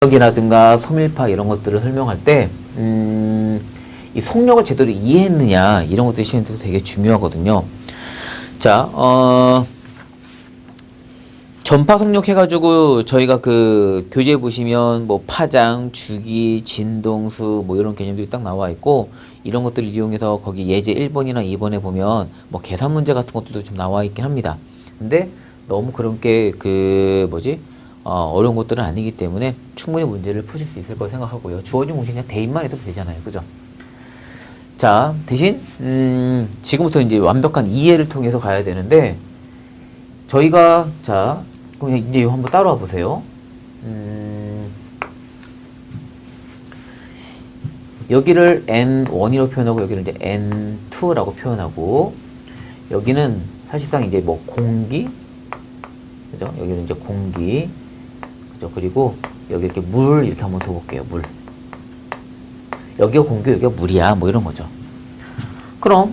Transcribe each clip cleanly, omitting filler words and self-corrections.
이라든가 소밀파 이런 것들을 설명할 때, 이 속력을 제대로 이해했느냐, 이런 것들이 시험에서 되게 중요하거든요. 자, 전파 속력 해가지고 저희가 그 교재에 보시면 뭐 파장, 주기, 진동수 뭐 이런 개념들이 딱 나와 있고, 이런 것들을 이용해서 거기 예제 1번이나 2번에 보면 뭐 계산 문제 같은 것들도 좀 나와 있긴 합니다. 근데 너무 그런 게 어려운 것들은 아니기 때문에 충분히 문제를 푸실 수 있을 거라 생각하고요. 주어진 공식 그냥 대입만 해도 되잖아요. 그죠? 자, 대신 지금부터 이제 완벽한 이해를 통해서 가야 되는데, 저희가 자, 그럼 이제 이거 한번 따라와 보세요. 여기를 N1이라고 표현하고 여기를 이제 N2라고 표현하고, 여기는 사실상 이제 뭐 공기, 그죠? 여기는 이제 공기, 그죠? 그리고 여기 이렇게 물 이렇게 한번 더 볼게요. 물. 여기가 공기, 여기가 물이야. 뭐 이런 거죠. 그럼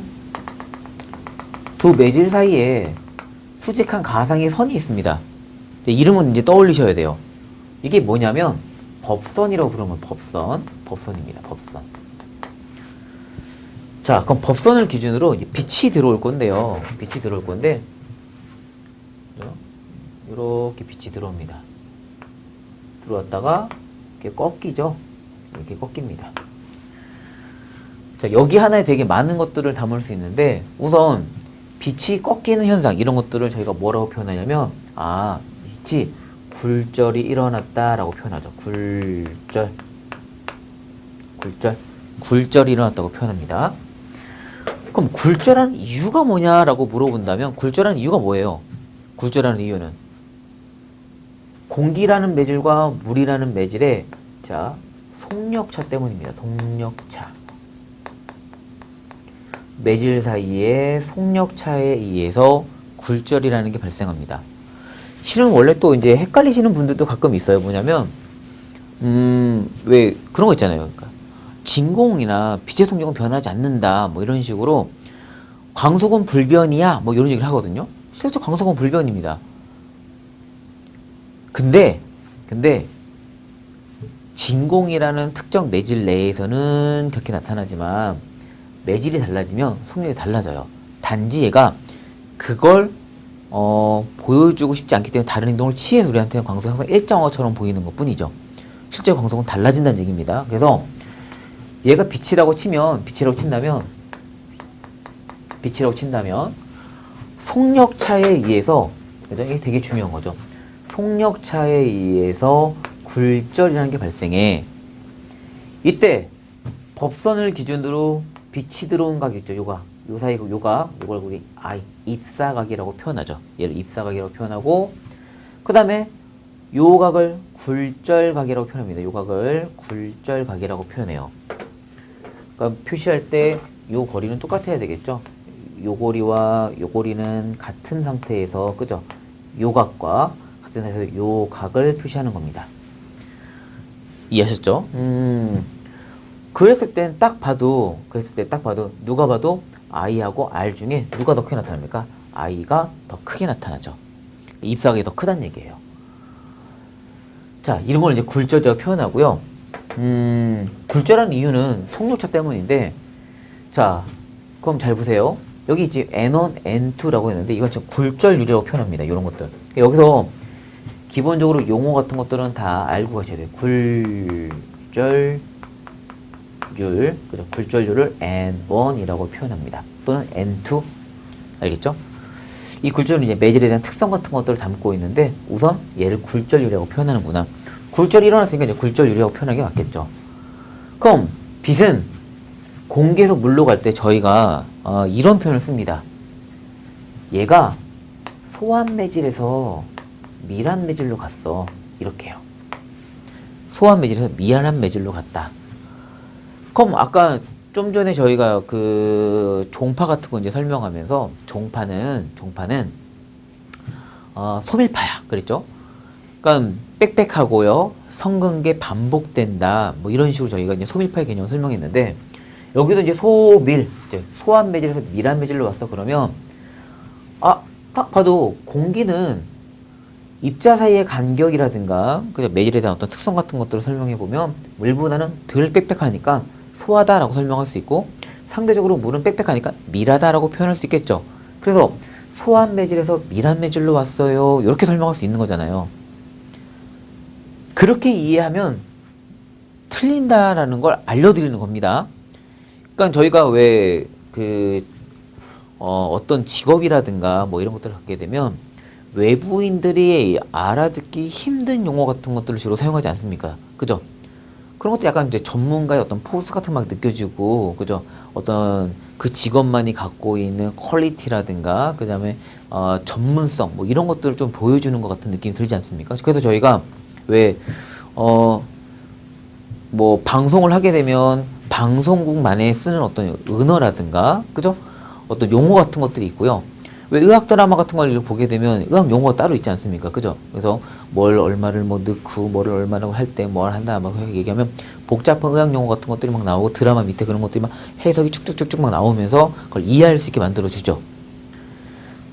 두 매질 사이에 수직한 가상의 선이 있습니다. 이름은 이제 떠올리셔야 돼요. 이게 뭐냐면 법선이라고 부르면 법선입니다. 법선. 자, 그럼 법선을 기준으로 이제 빛이 들어올 건데요. 빛이 들어올 건데, 이렇게 빛이 들어옵니다. 들어왔다가 이렇게 꺾이죠. 이렇게 꺾입니다. 자, 여기 하나에 되게 많은 것들을 담을 수 있는데, 우선 빛이 꺾이는 현상, 이런 것들을 저희가 뭐라고 표현하냐면, 빛이 굴절이 일어났다라고 표현하죠. 굴절이 일어났다고 표현합니다. 그럼 굴절하는 이유가 뭐냐라고 물어본다면, 굴절하는 이유가 뭐예요? 굴절하는 이유는 공기라는 매질과 물이라는 매질의 속력차 때문입니다. 속력차. 매질 사이의 속력차에 의해서 굴절이라는 게 발생합니다. 실은 원래 또 이제 헷갈리시는 분들도 가끔 있어요. 뭐냐면, 왜 그런 거 있잖아요. 그러니까 진공이나 빛의 속력은 변하지 않는다. 뭐 이런 식으로 광속은 불변이야. 뭐 이런 얘기를 하거든요. 실제 광속은 불변입니다. 근데 진공이라는 특정 매질 내에서는 그렇게 나타나지만 매질이 달라지면 속력이 달라져요. 단지 얘가 그걸 보여주고 싶지 않기 때문에 다른 행동을 취해서 우리한테는 광속이 항상 일정화처럼 보이는 것 뿐이죠. 실제 광속은 달라진다는 얘기입니다. 그래서 얘가 빛이라고 친다면 속력차에 의해서, 그죠? 이게 되게 중요한 거죠. 속력차에 의해서 굴절이라는 게 발생해. 이때 법선을 기준으로 빛이 들어온 각 있죠. 요 사이 요걸 우리 입사각이라고 표현하죠. 얘를 입사각이라고 표현하고, 그 다음에 요 각을 굴절각이라고 표현합니다. 요 각을 굴절각이라고 표현해요. 그러니까 표시할 때 요 거리는 똑같아야 되겠죠. 요 고리와 요 고리는 같은 상태에서, 그죠? 요 각과 같은 상태에서 요 각을 표시하는 겁니다. 이해하셨죠? 그랬을 때 딱 봐도 누가 봐도 I하고 R 중에 누가 더 크게 나타납니까? I가 더 크게 나타나죠. 입사각이 더 크다는 얘기예요. 자, 이런 걸 이제 굴절이라고 표현하고요. 굴절하는 이유는 속력차 때문인데, 자, 그럼 잘 보세요. 여기 이제 N1, N2라고 했는데, 이건 지금 굴절율이라고 표현합니다. 이런 것들. 여기서 기본적으로 용어 같은 것들은 다 알고 가셔야 돼요. 굴절율, 그죠? 굴절율을 N1이라고 표현합니다. 또는 N2, 알겠죠? 이 굴절은 이제 매질에 대한 특성 같은 것들을 담고 있는데, 우선 얘를 굴절율이라고 표현하는구나. 굴절이 일어났으니까 이제 굴절율이라고 표현하는 게 맞겠죠. 그럼 빛은 공기에서 물로 갈 때 저희가 이런 표현을 씁니다. 얘가 소한 매질에서 밀한 매질로 갔어. 이렇게요. 소한 매질에서 미안한 매질로 갔다. 그럼 아까 좀 전에 저희가 그 종파 같은 거 이제 설명하면서 종파는 소밀파야. 그랬죠? 그러니까 빽빽하고요. 성근계 반복된다. 뭐 이런 식으로 저희가 이제 소밀파의 개념을 설명했는데, 여기도 이제 소한 매질에서 밀한 매질로 왔어. 그러면 딱 봐도 공기는 입자 사이의 간격이라든가 그죠? 매질에 대한 어떤 특성 같은 것들을 설명해 보면 물보다는 덜 빽빽하니까 소하다라고 설명할 수 있고 상대적으로 물은 빽빽하니까 밀하다라고 표현할 수 있겠죠. 그래서 소한 매질에서 밀한 매질로 왔어요. 이렇게 설명할 수 있는 거잖아요. 그렇게 이해하면 틀린다라는 걸 알려드리는 겁니다. 그러니까 저희가 왜 어떤 직업이라든가 뭐 이런 것들을 갖게 되면 외부인들이 알아듣기 힘든 용어 같은 것들을 주로 사용하지 않습니까? 그죠? 그런 것도 약간 이제 전문가의 어떤 포스 같은 막 느껴지고, 그죠? 어떤 그 직업만이 갖고 있는 퀄리티라든가, 그 다음에, 전문성, 뭐 이런 것들을 좀 보여주는 것 같은 느낌이 들지 않습니까? 그래서 저희가 왜, 뭐, 방송을 하게 되면 방송국만에 쓰는 어떤 은어라든가, 그죠? 어떤 용어 같은 것들이 있고요. 왜 의학 드라마 같은 걸 보게 되면 의학 용어가 따로 있지 않습니까? 그죠? 그래서 뭘 얼마를 뭐 넣고 뭐를 얼마라고 할 때 뭘 한다 막 얘기하면 복잡한 의학 용어 같은 것들이 막 나오고 드라마 밑에 그런 것들이 막 해석이 쭉쭉쭉쭉 막 나오면서 그걸 이해할 수 있게 만들어 주죠.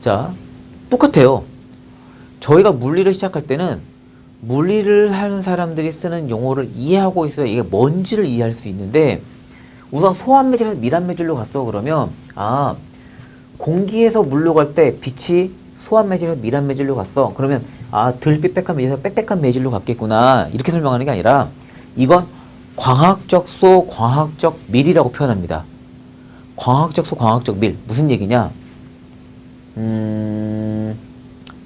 자, 똑같아요. 저희가 물리를 시작할 때는 물리를 하는 사람들이 쓰는 용어를 이해하고 있어야 이게 뭔지를 이해할 수 있는데 우선 소한 매질에서 밀한 매질로 갔어 그러면 공기에서 물로 갈 때 빛이 소한 매질에서 밀한 매질로 갔어. 그러면 덜 빽빽한 매질에서 빽빽한 매질로 갔겠구나. 이렇게 설명하는 게 아니라 이건 광학적 소, 광학적 밀이라고 표현합니다. 광학적 소, 광학적 밀. 무슨 얘기냐?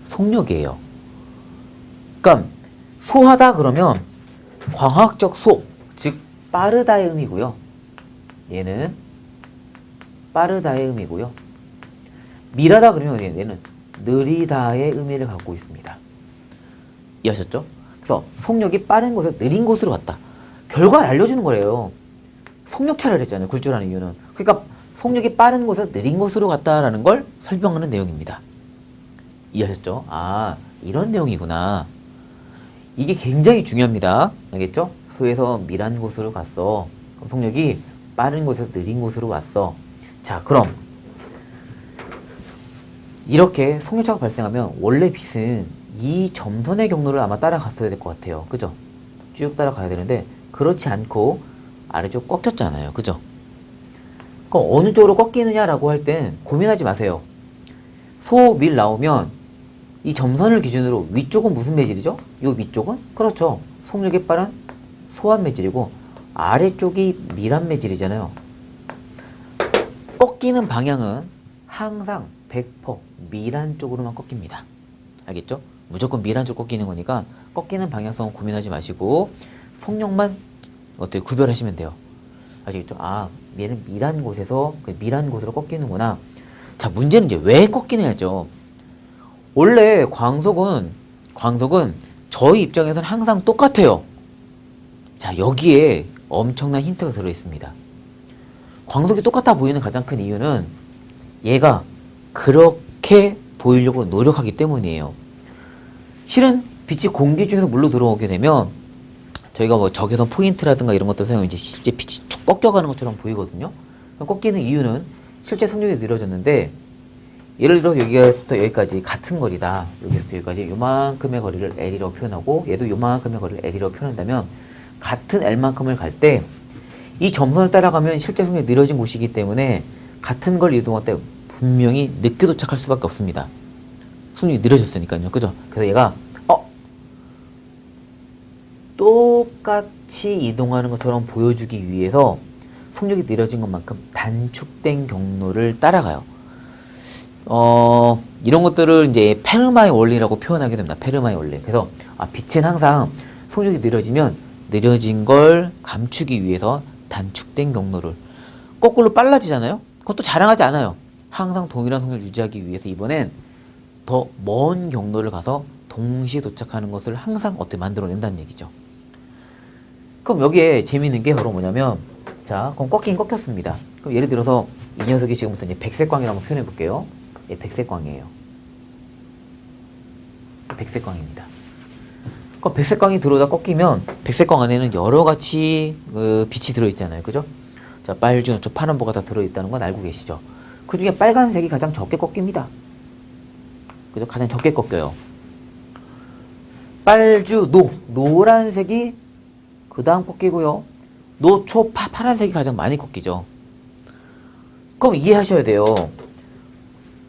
속력이에요. 그러니까 소하다 그러면 광학적 소, 즉 빠르다의 의미고요. 얘는 빠르다의 의미고요. 밀하다 그러면 얘는 느리다의 의미를 갖고 있습니다. 이해하셨죠? 그래서 속력이 빠른 곳에서 느린 곳으로 갔다. 결과를 알려주는 거래요. 속력차를 했잖아요. 굴절하는 이유는. 그러니까 속력이 빠른 곳에서 느린 곳으로 갔다라는 걸 설명하는 내용입니다. 이해하셨죠? 이런 내용이구나. 이게 굉장히 중요합니다. 알겠죠? 소에서 밀한 곳으로 갔어. 그럼 속력이 빠른 곳에서 느린 곳으로 왔어. 자, 그럼 이렇게 속력차가 발생하면 원래 빛은 이 점선의 경로를 아마 따라갔어야 될 것 같아요. 그죠? 쭉 따라가야 되는데 그렇지 않고 아래쪽 꺾였잖아요. 그죠? 그럼 어느 쪽으로 꺾이느냐라고 할 땐 고민하지 마세요. 소, 밀 나오면 이 점선을 기준으로 위쪽은 무슨 매질이죠? 이 위쪽은? 그렇죠. 속력이 빠른 소한 매질이고 아래쪽이 밀한 매질이잖아요. 꺾이는 방향은 항상 100% 밀한 쪽으로만 꺾입니다. 알겠죠? 무조건 밀한 쪽 꺾이는 거니까 꺾이는 방향성은 고민하지 마시고 속력만 어떻게 구별하시면 돼요. 아시겠죠? 얘는 밀한 곳에서 밀한 곳으로 꺾이는구나. 자, 문제는 이제 왜 꺾이느냐죠. 원래 광속은 저희 입장에서는 항상 똑같아요. 자, 여기에 엄청난 힌트가 들어 있습니다. 광속이 똑같아 보이는 가장 큰 이유는 얘가 그렇게 보이려고 노력하기 때문이에요. 실은 빛이 공기 중에서 물로 들어오게 되면 저희가 뭐 적외선 포인트라든가 이런 것들 사용하면 이제 실제 빛이 쭉 꺾여가는 것처럼 보이거든요. 꺾이는 이유는 실제 속력이 느려졌는데 예를 들어서 여기서부터 여기까지 같은 거리다. 여기서부터 여기까지 요만큼의 거리를 L이라고 표현하고 얘도 요만큼의 거리를 L이라고 표현한다면 같은 L만큼을 갈 때 이 점선을 따라가면 실제 속력이 느려진 곳이기 때문에 같은 걸 이동할 때 분명히 늦게 도착할 수밖에 없습니다. 속력이 느려졌으니까요. 그죠? 그래서 얘가 똑같이 이동하는 것처럼 보여주기 위해서 속력이 느려진 것만큼 단축된 경로를 따라가요. 이런 것들을 이제 페르마의 원리라고 표현하게 됩니다. 페르마의 원리. 그래서 빛은 항상 속력이 느려지면 느려진 걸 감추기 위해서 단축된 경로를 거꾸로 빨라지잖아요. 그것도 자랑하지 않아요. 항상 동일한 속력을 유지하기 위해서 이번엔 더 먼 경로를 가서 동시에 도착하는 것을 항상 어떻게 만들어낸다는 얘기죠. 그럼 여기에 재미있는 게 바로 뭐냐면 자, 그럼 꺾긴 꺾였습니다. 그럼 예를 들어서 이 녀석이 지금부터 이제 백색광이라고 한번 표현해 볼게요. 예, 백색광이에요. 백색광입니다. 그럼 백색광이 들어오다 꺾이면 백색광 안에는 여러 가지 빛이 들어있잖아요. 그죠? 자, 빨주, 노초, 파란보가 다 들어있다는 건 알고 계시죠? 그 중에 빨간색이 가장 적게 꺾입니다. 그죠? 가장 적게 꺾여요. 빨주, 노란색이 그 다음 꺾이고요. 노초, 파란색이 가장 많이 꺾이죠. 그럼 이해하셔야 돼요.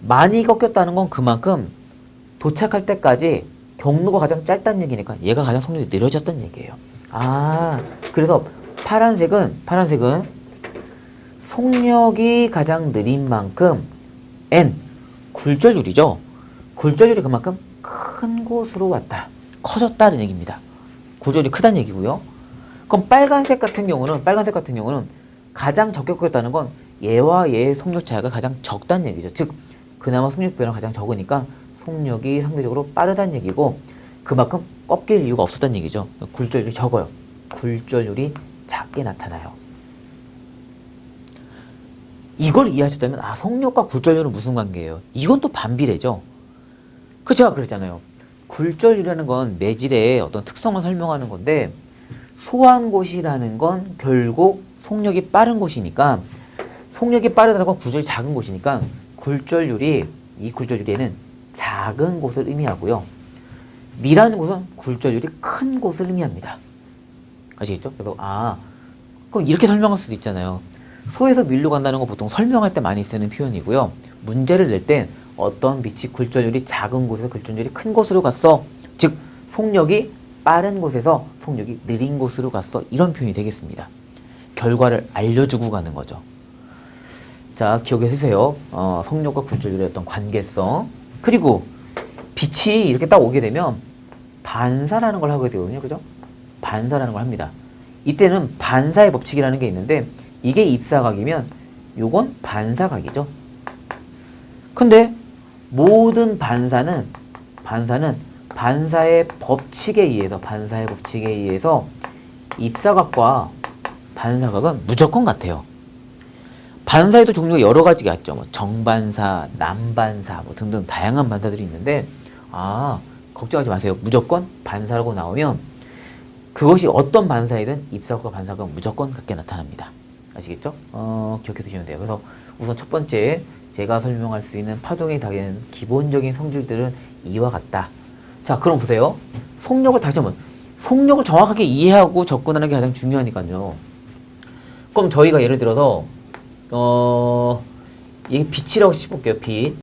많이 꺾였다는 건 그만큼 도착할 때까지 경로가 가장 짧다는 얘기니까 얘가 가장 속력이 느려졌다는 얘기예요. 아, 그래서 파란색은 속력이 가장 느린 만큼 N, 굴절율이죠. 굴절율이 그만큼 큰 곳으로 왔다. 커졌다는 얘기입니다. 굴절이 크다는 얘기고요. 그럼 빨간색 같은 경우는 가장 적게 꺾였다는 건 얘와 얘의 속력 차이가 가장 적다는 얘기죠. 즉, 그나마 속력 변화가 가장 적으니까 속력이 상대적으로 빠르다는 얘기고 그만큼 꺾일 이유가 없었다는 얘기죠. 굴절율이 적어요. 굴절율이 작게 나타나요. 이걸 이해하셨다면 속력과 굴절율은 무슨 관계예요? 이건 또 반비례죠. 그 제가 그랬잖아요. 굴절율이라는 건 매질의 어떤 특성을 설명하는 건데 소한 곳이라는 건 결국 속력이 빠른 곳이니까 속력이 빠르다는 건 굴절이 작은 곳이니까 이 굴절율에는 작은 곳을 의미하고요. 미라는 곳은 굴절율이 큰 곳을 의미합니다. 아시겠죠? 그래서 그럼 이렇게 설명할 수도 있잖아요. 소에서 밀로 간다는 거 보통 설명할 때 많이 쓰는 표현이고요. 문제를 낼 때 어떤 빛이 굴절율이 작은 곳에서 굴절율이 큰 곳으로 갔어. 즉 속력이 빠른 곳에서 속력이 느린 곳으로 갔어. 이런 표현이 되겠습니다. 결과를 알려주고 가는 거죠. 자, 기억해 주세요. 속력과 굴절율의 어떤 관계성. 그리고 빛이 이렇게 딱 오게 되면 반사라는 걸 하게 되거든요. 그죠? 반사라는 걸 합니다. 이때는 반사의 법칙이라는 게 있는데 이게 입사각이면 요건 반사각이죠. 근데 모든 반사는 반사의 법칙에 의해서 입사각과 반사각은 무조건 같아요. 반사에도 종류가 여러 가지가 있죠. 뭐 정반사, 남반사 뭐 등등 다양한 반사들이 있는데 걱정하지 마세요. 무조건 반사라고 나오면 그것이 어떤 반사이든 입사각과 반사각은 무조건 같게 나타납니다. 아시겠죠? 기억해 두시면 돼요. 그래서 우선 첫 번째 제가 설명할 수 있는 파동에 달하는 기본적인 성질들은 이와 같다. 자, 그럼 보세요. 속력을 다시 한번 속력을 정확하게 이해하고 접근하는 게 가장 중요하니까요. 그럼 저희가 예를 들어서 이게 빛이라고 짚어볼게요. 빛.